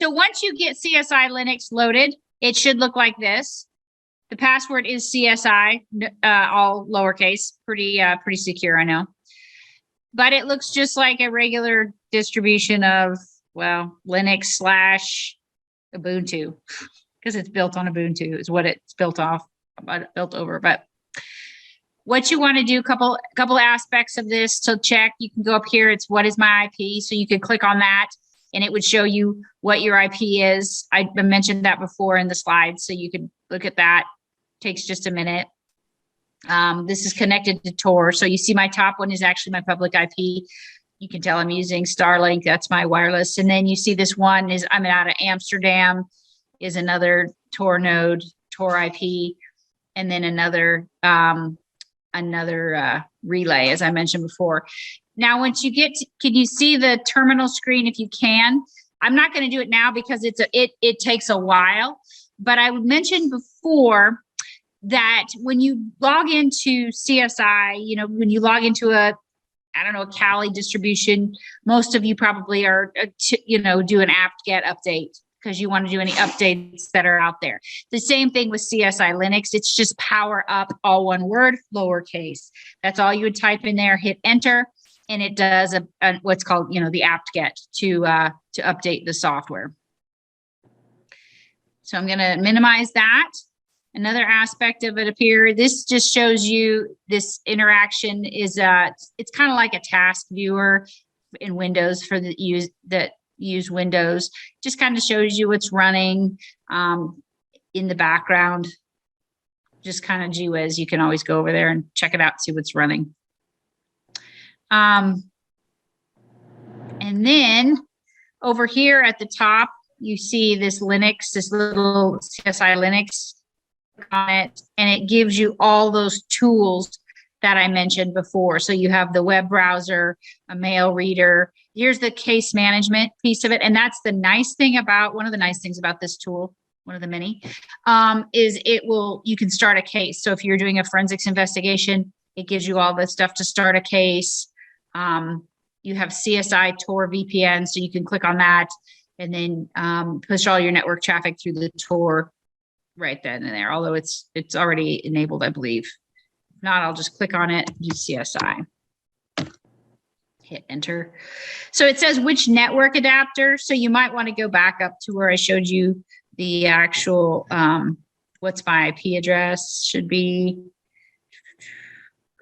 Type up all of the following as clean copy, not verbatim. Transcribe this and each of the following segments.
So once you get CSI Linux loaded, it should look like this. The password is CSI, all lowercase, pretty secure, I know. But it looks just like a regular distribution of, well, Linux / Ubuntu, because it's built on Ubuntu is what it's built over. But what you want to do, couple aspects of this to check. You can go up here. It's what is my IP? So you could click on that, and it would show you what your IP is. I mentioned that before in the slides, so you could look at that. Takes just a minute. This is connected to Tor. So you see my top one is actually my public IP. You can tell I'm using Starlink. That's my wireless. And then you see this one is I'm out of Amsterdam, is another Tor node, Tor IP, and then another relay, as I mentioned before. Now, once you get to, can you see the terminal screen if you can? I'm not going to do it now because it takes a while, but I mentioned before that when you log into CSI, when you log into a Kali distribution, most of you probably are, do an apt-get update because you want to do any updates that are out there. The same thing with CSI Linux. It's just power up, all one word, lowercase. That's all you would type in there, hit enter, and it does what's called, the apt-get to update the software. So I'm going to minimize that. Another aspect of it up here, this just shows you this interaction is it's kind of like a task viewer in Windows for the use Windows. Just kind of shows you what's running in the background. Just kind of gee whiz, you can always go over there and check it out, see what's running. And then over here at the top, you see this Linux, this little CSI Linux on it, and it gives you all those tools that I mentioned before. So you have the web browser, a mail reader. Here's the case management piece of it. And that's the nice thing about, one of the nice things about this tool, one of the many, is you can start a case. So if you're doing a forensics investigation, it gives you all the stuff to start a case. You have CSI Tor VPN, so you can click on that and then push all your network traffic through the Tor right then and there, although it's already enabled, I believe. If not, I'll just click on it, use CSI. Hit enter. So it says which network adapter. So you might want to go back up to where I showed you the actual, what's my IP address should be.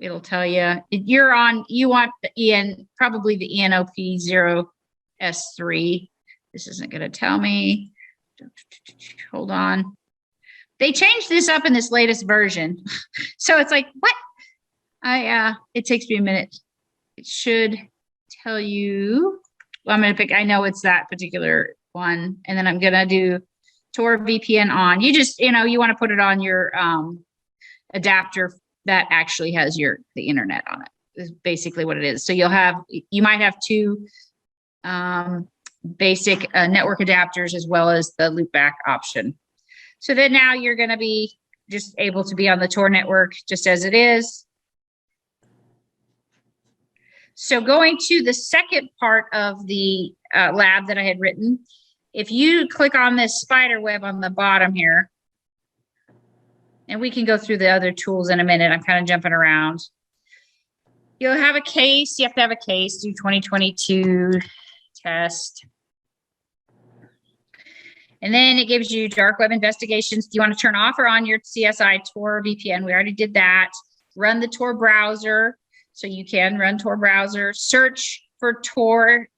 It'll tell you. You want the probably the ENOP0S3. This isn't going to tell me. Hold on. They changed this up in this latest version. So it's like, what? It takes me a minute. It should tell you. Well, I'm going to pick, I know it's that particular one. And then I'm going to do Tor VPN on. You just, you want to put it on your adapter that actually has the internet on it, is basically what it is. So you might have two basic network adapters as well as the loopback option. So then now you're going to be just able to be on the Tor network just as it is. So going to the second part of the lab that I had written, if you click on this spider web on the bottom here, and we can go through the other tools in a minute. I'm kind of jumping around. You'll have a case. You have to have a case, do 2022 test. And then it gives you dark web investigations. Do you want to turn off or on your CSI Tor VPN? We already did that. Run the Tor browser. So you can run Tor browser. Search for Tor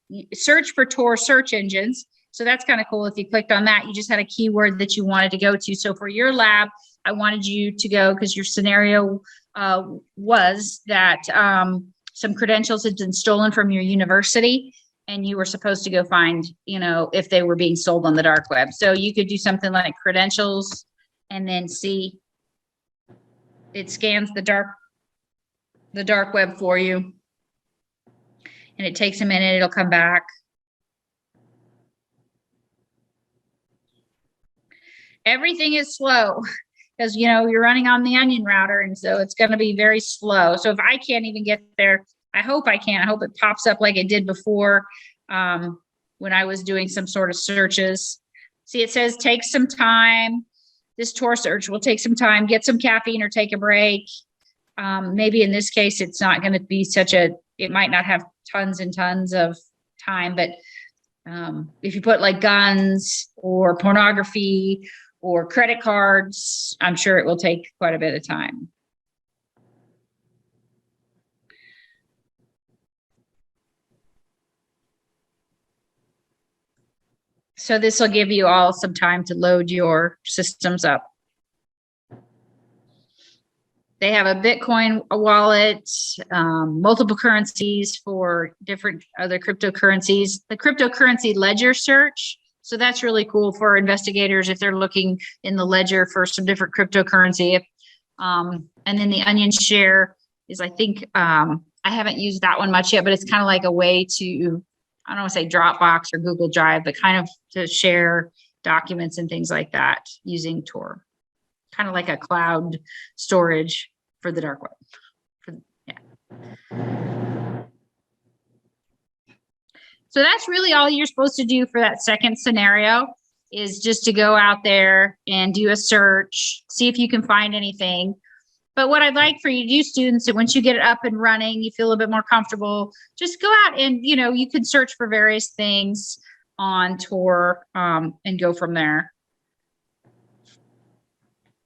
search engines. So that's kind of cool. If you clicked on that, you just had a keyword that you wanted to go to. So for your lab, I wanted you to go, because your scenario was that some credentials had been stolen from your university, and you were supposed to go find, if they were being sold on the dark web. So you could do something like credentials and then see it scans the dark web for you. And it takes a minute, it'll come back. Everything is slow because, you're running on the Onion router, and so it's going to be very slow. So if I can't even get there, I hope I can. I hope it pops up like it did before when I was doing some sort of searches. See, it says take some time. This Tor search will take some time, get some caffeine or take a break. Maybe in this case, it's not going to be it might not have tons and tons of time, but if you put like guns or pornography or credit cards, I'm sure it will take quite a bit of time. So this will give you all some time to load your systems up. They have a Bitcoin wallet, multiple currencies for different other cryptocurrencies, the cryptocurrency ledger search. So that's really cool for investigators if they're looking in the ledger for some different cryptocurrency. And then the Onion Share is, I think, I haven't used that one much yet, but it's kind of like a way to, I don't want to say Dropbox or Google Drive, but kind of to share documents and things like that using Tor. Kind of like a cloud storage for the dark web. So that's really all you're supposed to do for that second scenario, is just to go out there and do a search, see if you can find anything. But what I'd like for you to do, students, that once you get it up and running, you feel a bit more comfortable, just go out and, you can search for various things on Tor and go from there.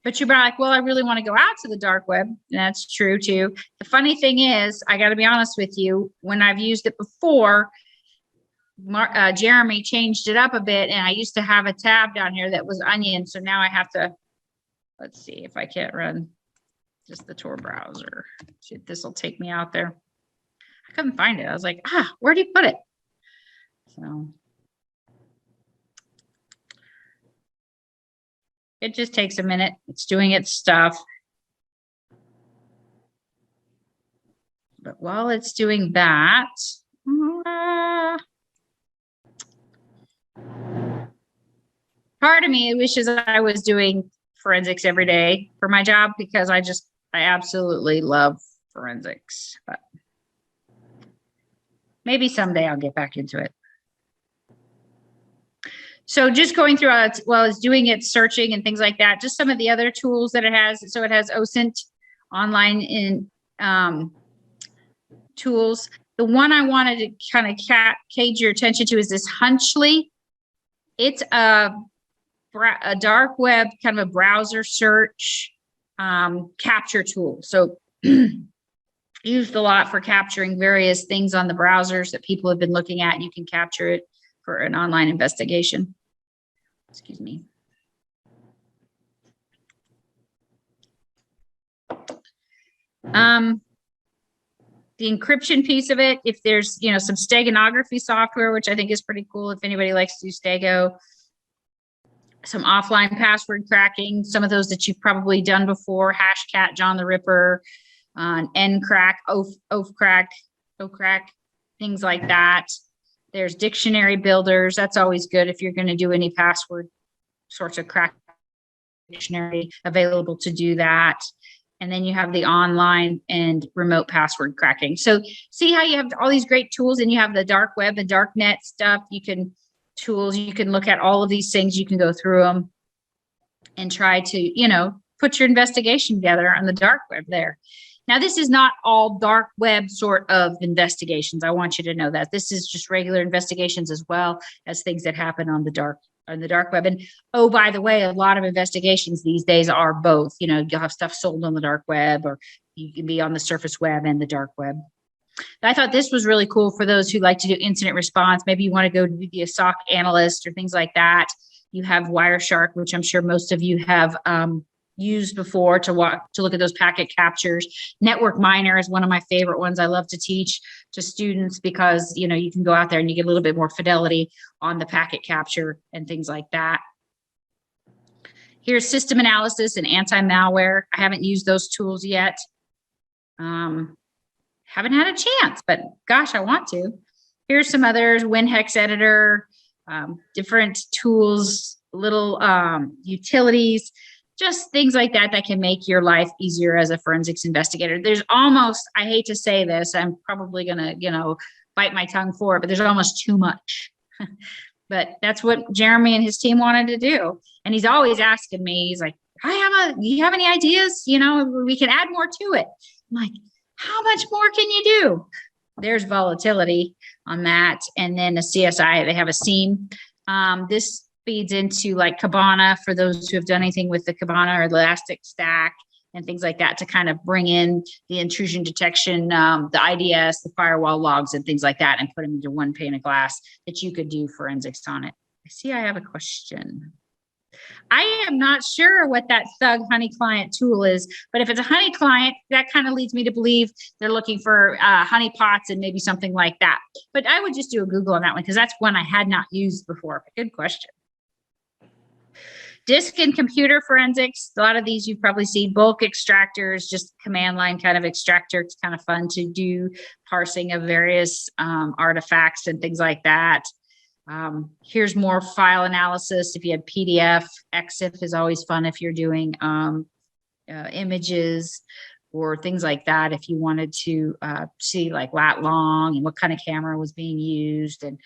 But you're like, well, I really want to go out to the dark web. And that's true too. The funny thing is, I got to be honest with you, when I've used it before, Jeremy changed it up a bit, and I used to have a tab down here that was Onion. So now I have to, let's see if I can't run just the Tor browser. See if this will take me out there. I couldn't find it. I was like, where do you put it? So it just takes a minute. It's doing its stuff. But while it's doing that, part of me wishes I was doing forensics every day for my job, because I absolutely love forensics. But maybe someday I'll get back into it. So just going through while it's doing its searching and things like that, just some of the other tools that it has. So it has OSINT online in tools. The one I wanted to kind of cage your attention to is this Hunchly. It's a dark web, kind of a browser search capture tool. So used a lot for capturing various things on the browsers that people have been looking at. You can capture it for an online investigation. Excuse me. The encryption piece of it, if there's, some steganography software, which I think is pretty cool if anybody likes to do Stego, some offline password cracking, some of those that you've probably done before, Hashcat, John the Ripper, Ncrack, Oathcrack, things like that. There's dictionary builders. That's always good if you're going to do any password sorts of crack dictionary available to do that. And then you have the online and remote password cracking. So see how you have all these great tools, and you have the dark web and dark net stuff. You can look at all of these things. You can go through them and try to, put your investigation together on the dark web there. Now, this is not all dark web sort of investigations. I want you to know that this is just regular investigations as well as things that happen on the dark web. And oh, by the way, a lot of investigations these days are both. You'll have stuff sold on the dark web, or you can be on the surface web and the dark web. I thought this was really cool for those who like to do incident response. Maybe you want to go to be a SOC analyst or things like that. You have Wireshark, which I'm sure most of you have used before to look at those packet captures. Network Miner is one of my favorite ones. I love to teach to students because, you can go out there and you get a little bit more fidelity on the packet capture and things like that. Here's system analysis and anti-malware. I haven't used those tools yet. Haven't had a chance, but gosh, I want to. Here's some others: WinHex editor, different tools, little utilities, just things like that that can make your life easier as a forensics investigator. There's almost, I hate to say this, I'm probably gonna, bite my tongue for it, but there's almost too much. But that's what Jeremy and his team wanted to do. And he's always asking me, he's like, do you have any ideas? You know, we can add more to it. I'm like, how much more can you do? There's volatility on that. And then the CSI, they have a seam. This feeds into like Kibana for those who have done anything with the Kibana or the Elastic Stack and things like that to kind of bring in the intrusion detection, the IDS, the firewall logs and things like that and put them into one pane of glass that you could do forensics on it. I see I have a question. I am not sure what that Thug Honey Client tool is, but if it's a Honey Client, that kind of leads me to believe they're looking for honey pots and maybe something like that. But I would just do a Google on that one because that's one I had not used before. Good question. Disk and computer forensics. A lot of these you've probably seen. Bulk extractors, just command line kind of extractor. It's kind of fun to do parsing of various artifacts and things like that. Here's more file analysis. If you had PDF, EXIF is always fun if you're doing images or things like that. If you wanted to see like lat long and what kind of camera was being used and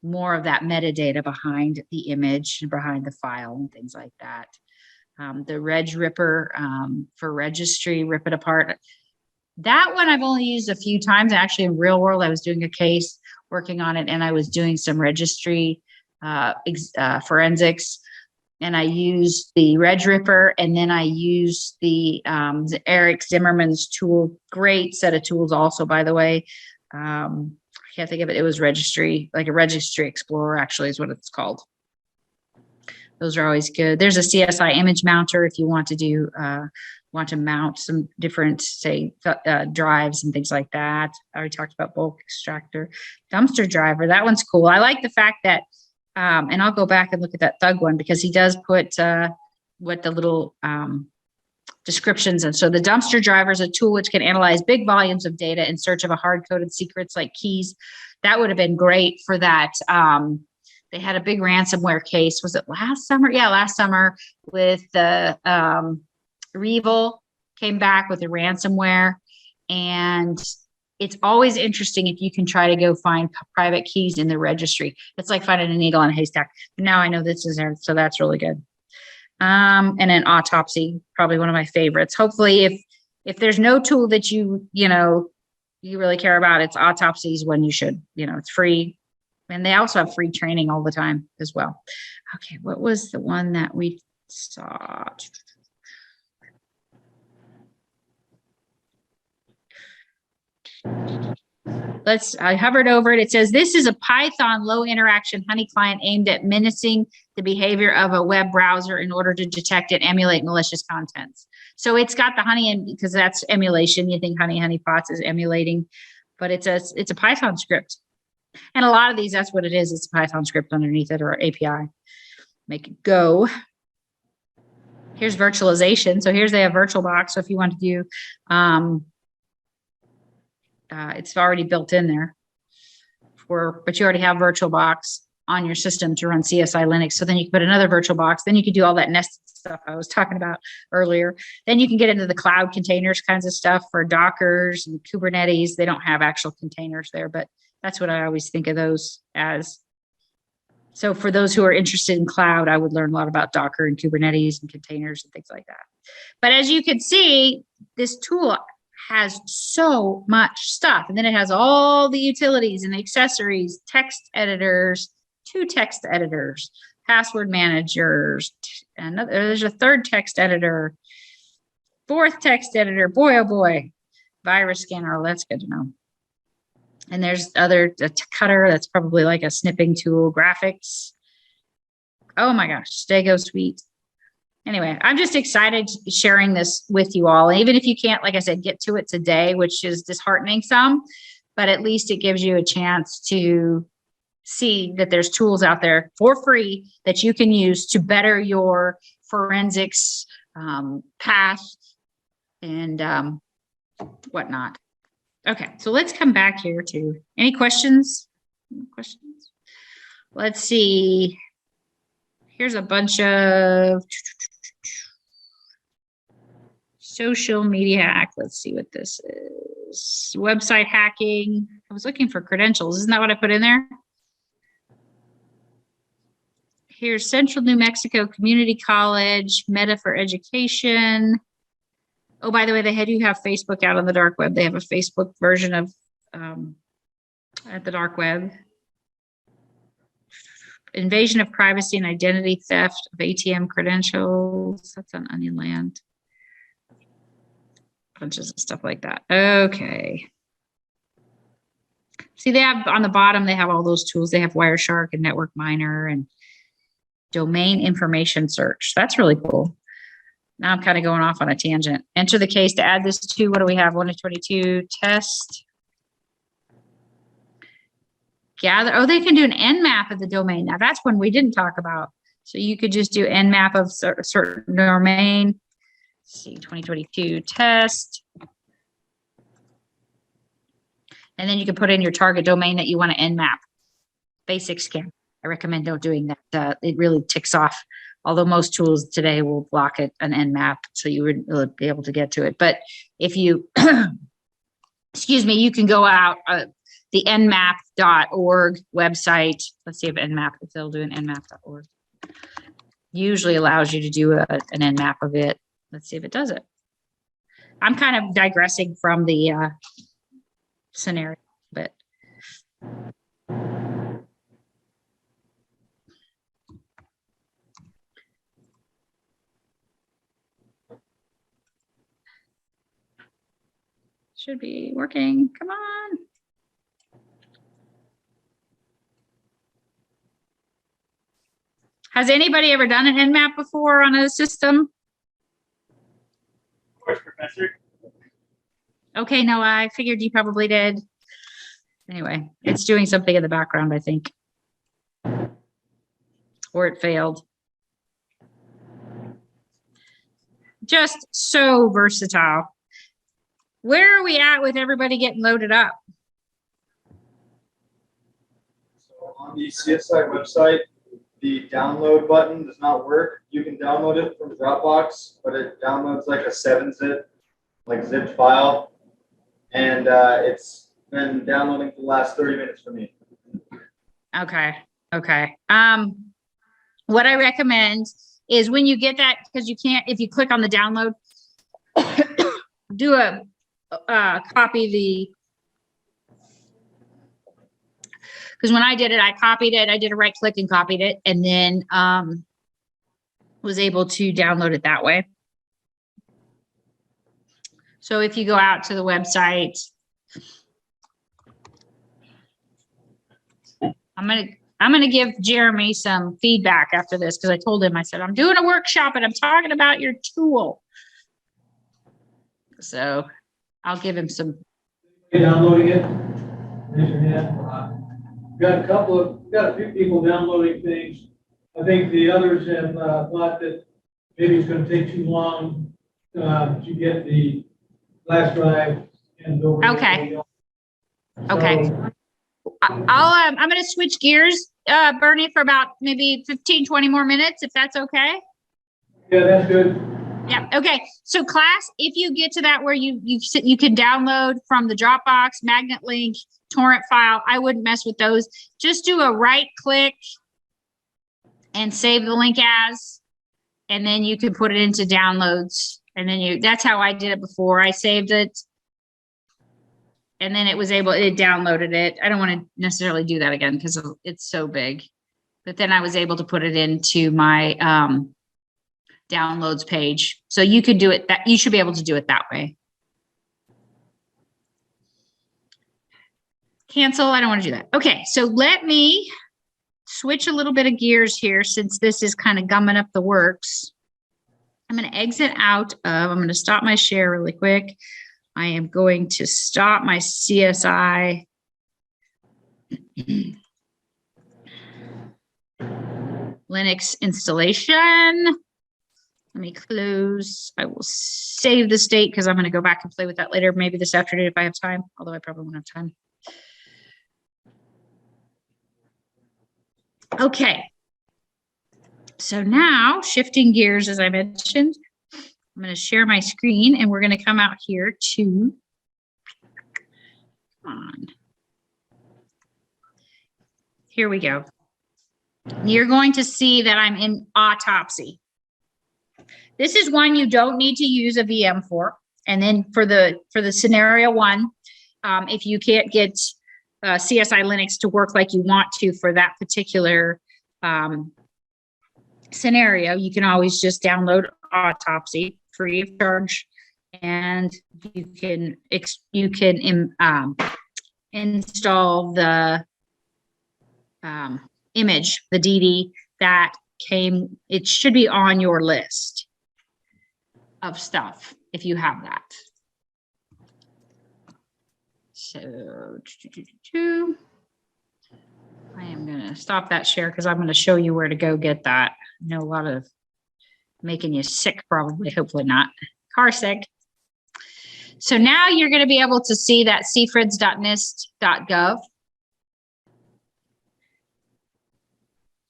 more of that metadata behind the image and behind the file and things like that. The Reg Ripper for registry, rip it apart. That one I've only used a few times. Actually, in real world, I was doing a case working on it, and I was doing some registry forensics, and I used the Reg Ripper, and then I used the Eric Zimmerman's tool. Great set of tools, also, by the way. I can't think of it. It was registry, like a registry explorer, actually, is what it's called. Those are always good. There's a CSI image mounter if you want to do want to mount some different, say, drives and things like that. I already talked about bulk extractor. Dumpster driver, that one's cool. I like the fact that, and I'll go back and look at that Thug one because he does put what the little descriptions. And so the dumpster driver is a tool which can analyze big volumes of data in search of a hard-coded secrets like keys. That would have been great for that. They had a big ransomware case. Was it last summer? Yeah, last summer with the Revel came back with the ransomware. And it's always interesting if you can try to go find private keys in the registry. It's like finding a needle in a haystack. But now I know this is there, so that's really good. And an autopsy, probably one of my favorites. Hopefully, if there's no tool that you really care about, it's autopsies when you should. It's free. And they also have free training all the time as well. Okay, what was the one that we saw? I hovered over it. It says, this is a Python low interaction honey client aimed at menacing the behavior of a web browser in order to detect and emulate malicious contents. So it's got the honey in because that's emulation. You think honeypots is emulating, but it's a Python script. And a lot of these, that's what it is. It's a Python script underneath it or API. Make it go. Here's virtualization. So they have VirtualBox. So if you want to do, it's already built in there but you already have VirtualBox on your system to run CSI Linux. So then you can put another VirtualBox. Then you can do all that nested stuff I was talking about earlier. Then you can get into the cloud containers kinds of stuff for Dockers and Kubernetes. They don't have actual containers there, but that's what I always think of those as. So for those who are interested in cloud, I would learn a lot about Docker and Kubernetes and containers and things like that. But as you can see, this tool has so much stuff. And then it has all the utilities and accessories, text editors, 2 text editors, password managers, and there's a 3rd text editor, 4th text editor, boy, oh boy, virus scanner, that's good to know. And there's a cutter, that's probably like a snipping tool, graphics. Oh my gosh, Stego Suite. Anyway, I'm just excited sharing this with you all. Even if you can't, like I said, get to it today, which is disheartening some, but at least it gives you a chance to see that there's tools out there for free that you can use to better your forensics path and whatnot. Okay, so let's come back here to any questions? Questions? Let's see. Here's a bunch of social media hack. Let's see what this is. Website hacking. I was looking for credentials. Isn't that what I put in there? Here's Central New Mexico Community College, Meta for Education. Oh, by the way, they do have Facebook out on the dark web. They have a Facebook version of at the dark web. Invasion of privacy and identity theft of ATM credentials. That's on Onion Land. Bunches of stuff like that. Okay. See, they have on the bottom, they have all those tools. They have Wireshark and Network Miner and domain information search. That's really cool. Now I'm kind of going off on a tangent. Enter the case to add this to, what do we have? 1-22 test. Gather, oh, they can do an nmap of the domain. Now that's one we didn't talk about. So you could just do nmap of a certain domain. Let's see, 2022 test. And then you can put in your target domain that you want to nmap. Basic scan. I recommend don't doing that. It really ticks off. Although most tools today will block it an nmap, so you wouldn't really be able to get to it. But if you, excuse me, you can go out the nmap.org website. Let's see if nmap, if they'll do an nmap.org. Usually allows you to do an nmap of it. Let's see if it does it. I'm kind of digressing from the scenario, but. Should be working. Come on. Has anybody ever done an nmap before on a system? Of course, Professor. Okay, no, I figured you probably did. Anyway, it's doing something in the background, I think. Or it failed. Just so versatile. Where are we at with everybody getting loaded up? So on the CSI website, the download button does not work. You can download it from Dropbox, but it downloads like a 7-zip, like zipped file. And it's been downloading for the last 30 minutes for me. Okay. Okay. What I recommend is when you get that, because you can't, if you click on the download, do a copy the, because when I did it, I copied it. I did a right click and copied it, and then was able to download it that way. So if you go out to the website, I'm gonna give Jeremy some feedback after this, because I told him, I said, I'm doing a workshop and I'm talking about your tool. So I'll give him some. Downloading it. Raise your hand. Got a few people downloading things. I think the others have thought that maybe it's going to take too long to get the flash drive and over. Okay. Okay. I'm going to switch gears, Bernie, for about maybe 15, 20 more minutes, if that's okay. Yeah, that's good. Yeah. Okay. So class, if you get to that where you can download from the Dropbox, magnet link, torrent file, I wouldn't mess with those. Just do a right click and save the link as, and then you can put it into downloads. And then that's how I did it before. I saved it. And then it downloaded it. I don't want to necessarily do that again because it's so big. But then I was able to put it into my downloads page. So you could do it you should be able to do it that way. Cancel, I don't want to do that. Okay, so let me switch a little bit of gears here since this is kind of gumming up the works. I'm going to exit out of, I'm going to stop my share really quick. I am going to stop my CSI. Linux installation. Let me close. I will save the state because I'm going to go back and play with that later, maybe this afternoon if I have time, although I probably won't have time. Okay. So now shifting gears, as I mentioned, I'm going to share my screen and we're going to come out here to, come on. Here we go. you're going to see that I'm in autopsy. This is one you don't need to use a VM for. And then for the scenario one, if you can't get CSI Linux to work like you want to for that particular scenario, you can always just download autopsy free of charge, and you can install the image, the DD that came. It should be on your list of stuff if you have that. So I am going to stop that share because I'm going to show you where to go get that. I know a lot of making you sick, probably, hopefully not. Car sick. So now you're going to be able to see that cfrids.nist.gov.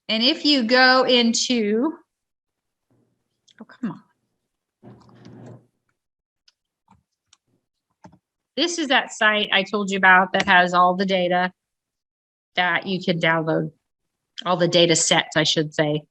And if you go into, oh, come on. This is that site I told you about that has all the data that you can download, all the data sets, I should say.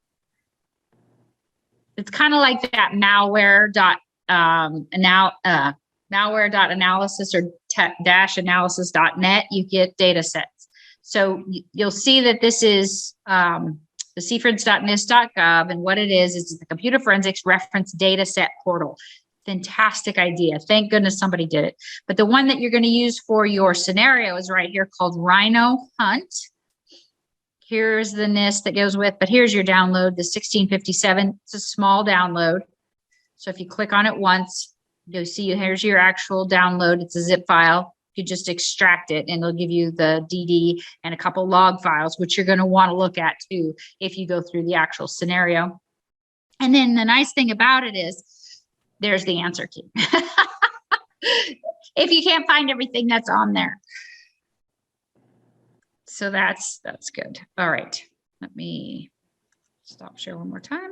It's kind of like that malware.analysis or -analysis.net. You get data sets. So you'll see that this is the cfrids.nist.gov, and what it is the Computer Forensics Reference Data Set Portal. Fantastic idea. Thank goodness somebody did it. But the one that you're going to use for your scenario is right here called Rhino Hunt. Here's the NIST that goes with, but here's your download, the 1657. It's a small download. So if you click on it once, you'll see here's your actual download. It's a zip file. You just extract it and it'll give you the DD and a couple log files, which you're going to want to look at too if you go through the actual scenario. And then the nice thing about it is there's the answer key. If you can't find everything that's on there. So that's good. All right. Let me stop share one more time.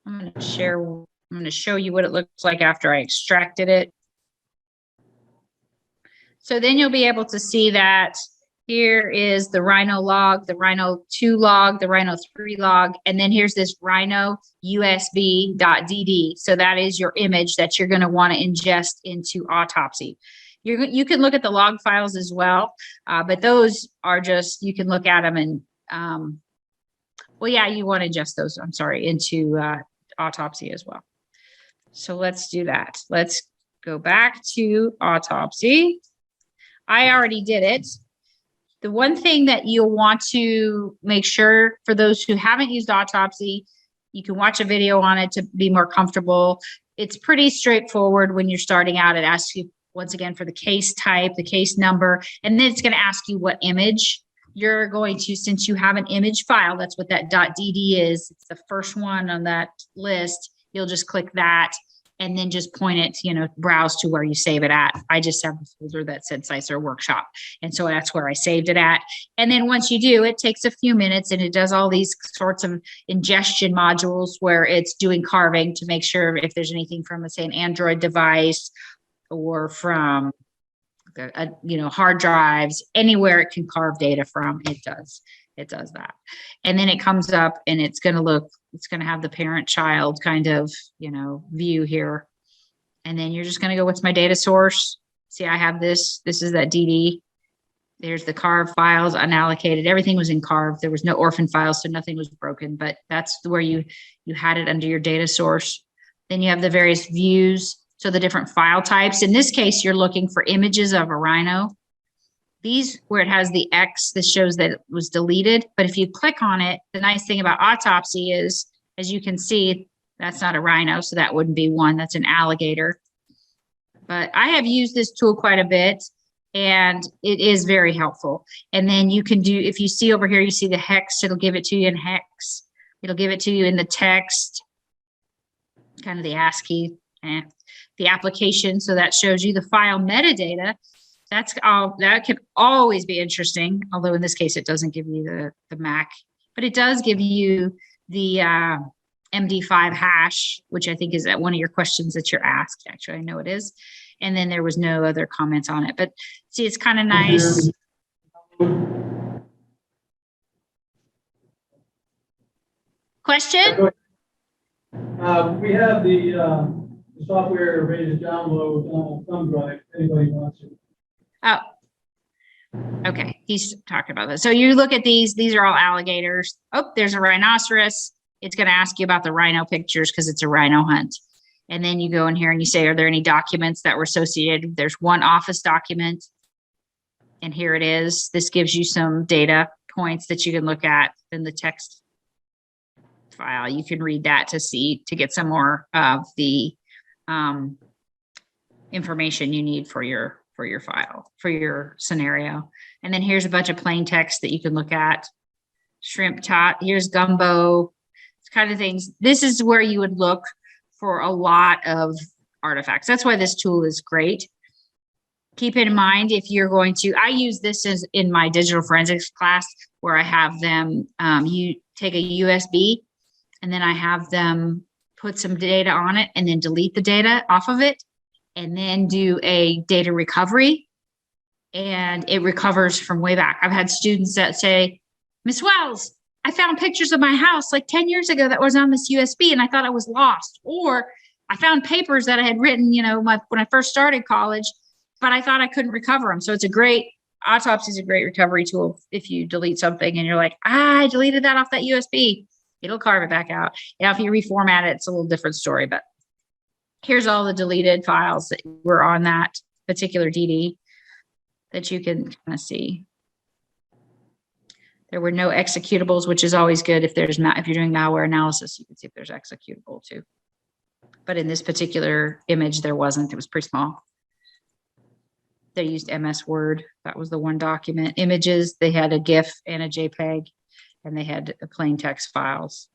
I'm going to show you what it looks like after I extracted it. So then you'll be able to see that here is the Rhino log, the Rhino 2 log, the Rhino 3 log, and then here's this Rhino USB.dd. So that is your image that you're going to want to ingest into autopsy. You can look at the log files as well, but those are just, you can look at them and, well, yeah, you want to ingest those, I'm sorry, into autopsy as well. So let's do that. Let's go back to autopsy. I already did it. The one thing that you'll want to make sure for those who haven't used autopsy, you can watch a video on it to be more comfortable. It's pretty straightforward when you're starting out. It asks you once again for the case type, the case number, and then it's going to ask you what image you're going to, since you have an image file, that's what that .dd is. It's the first one on that list. You'll just click that and then just point it, browse to where you save it at. I just have a folder that said CySER Workshop. And so that's where I saved it at. And then once you do, it takes a few minutes and it does all these sorts of ingestion modules where it's doing carving to make sure if there's anything from, say, an Android device or from hard drives, anywhere it can carve data from, it does that. And then it comes up and it's going to have the parent child kind of, view here. And then you're just going to go, what's my data source? See, I have this is that DD. There's the carve files, unallocated. Everything was in carve. There was no orphan files, so nothing was broken, but that's where you had it under your data source. Then you have the various views. So the different file types. In this case, you're looking for images of a Rhino. These, where it has the X, this shows that it was deleted. But if you click on it, the nice thing about autopsy is, as you can see, that's not a Rhino, so that wouldn't be one. That's an alligator. But I have used this tool quite a bit, and it is very helpful. And then you can do, if you see over here, you see the hex, it'll give it to you in hex. It'll give it to you in the text, kind of the ASCII. The application, so that shows you the file metadata. That can always be interesting, although in this case it doesn't give you the MAC, but it does give you the MD5 hash, which I think is one of your questions that you're asked. Actually, I know it is. And then there was no other comments on it, but see, it's kind of nice. Question? We have the software ready to download on a thumb drive, if anybody wants it. Oh. Okay, he's talking about that. So you look at these are all alligators. Oh, there's a rhinoceros. It's going to ask you about the rhino pictures because it's a rhino hunt. And then you go in here and you say, are there any documents that were associated? There's one office document. And here it is. This gives you some data points that you can look at in the text file. You can read that to get some more of the information you need for your file, for your scenario. And then here's a bunch of plain text that you can look at. Shrimp tot, here's gumbo, kind of things. This is where you would look for a lot of artifacts. That's why this tool is great. Keep in mind, if you're going to, I use this as in my digital forensics class where I have them, you take a USB and then I have them put some data on it and then delete the data off of it and then do a data recovery. And it recovers from way back. I've had students that say, Miss Wells, I found pictures of my house like 10 years ago that was on this USB and I thought I was lost. Or I found papers that I had written, when I first started college, but I thought I couldn't recover them. So autopsy is a great recovery tool. If you delete something and you're like, I deleted that off that USB, it'll carve it back out. Now, if you reformat it, it's a little different story, but here's all the deleted files that were on that particular DD that you can kind of see. There were no executables, which is always good if you're doing malware analysis, you can see if there's executable too. But in this particular image, there wasn't. It was pretty small. They used MS Word. That was the one document. Images, they had a GIF and a JPEG, and they had plain text files.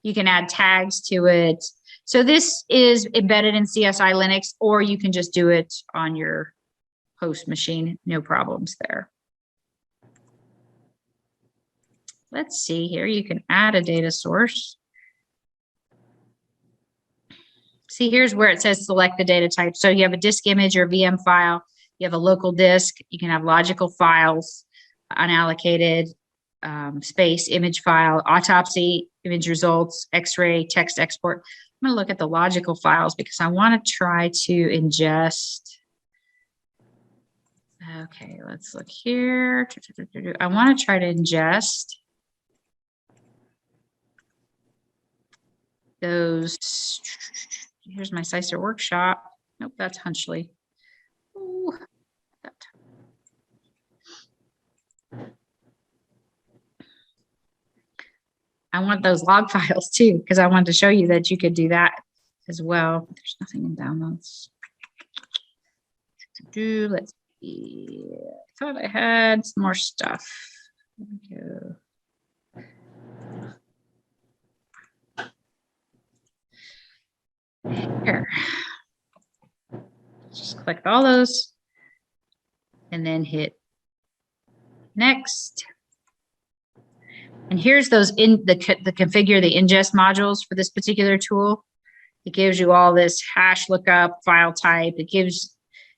You can add tags to it. So this is embedded in CSI Linux, or you can just do it on your host machine. No problems there. Let's see here. You can add a data source. See, here's where it says select the data type. So you have a disk image or VM file. You have a local disk. You can have logical files, unallocated, space, image file, autopsy, image results, X-ray, text export. I'm going to look at the logical files because I want to try to ingest. Okay, let's look here. I want to try to ingest those. Here's my CySER Workshop. Nope, that's Hunchley. Ooh, that. I want those log files too, because I wanted to show you that you could do that as well. There's nothing in downloads. Let's see. I thought I had some more stuff. There we go. Here. Just click all those and then hit next. And here's those in the configure the ingest modules for this particular tool. It gives you all this hash lookup, file type. It gives,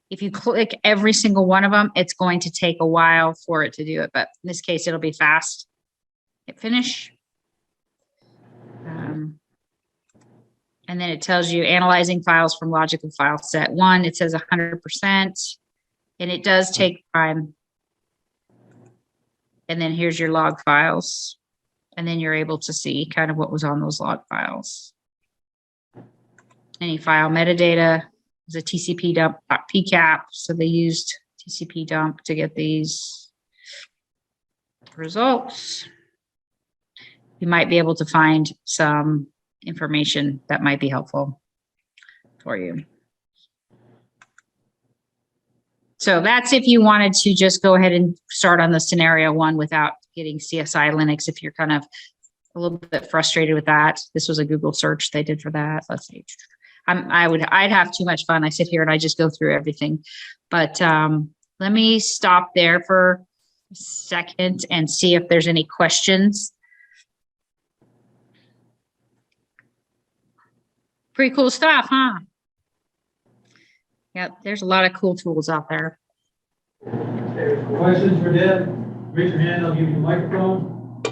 if you click every single one of them, it's going to take a while for it to do it. But in this case, it'll be fast. Hit finish. And then it tells you analyzing files from logical file set 1. It says 100%, and it does take time. And then here's your log files. And then you're able to see kind of what was on those log files. Any file metadata is a TCP dump .pcap. So they used TCP dump to get these results. You might be able to find some information that might be helpful for you. So that's if you wanted to just go ahead and start on the scenario 1 without getting CSI Linux. If you're kind of a little bit frustrated with that, this was a Google search they did for that. Let's see. I'd have too much fun. I sit here and I just go through everything. But let me stop there for a second and see if there's any questions. Pretty cool stuff, huh? Yep, there's a lot of cool tools out there. Questions for Deb? Raise your hand, I'll give you the microphone.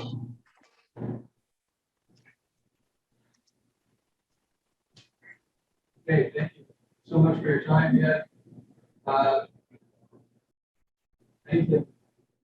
Okay, thank you so much for your time, Ed. Thank you.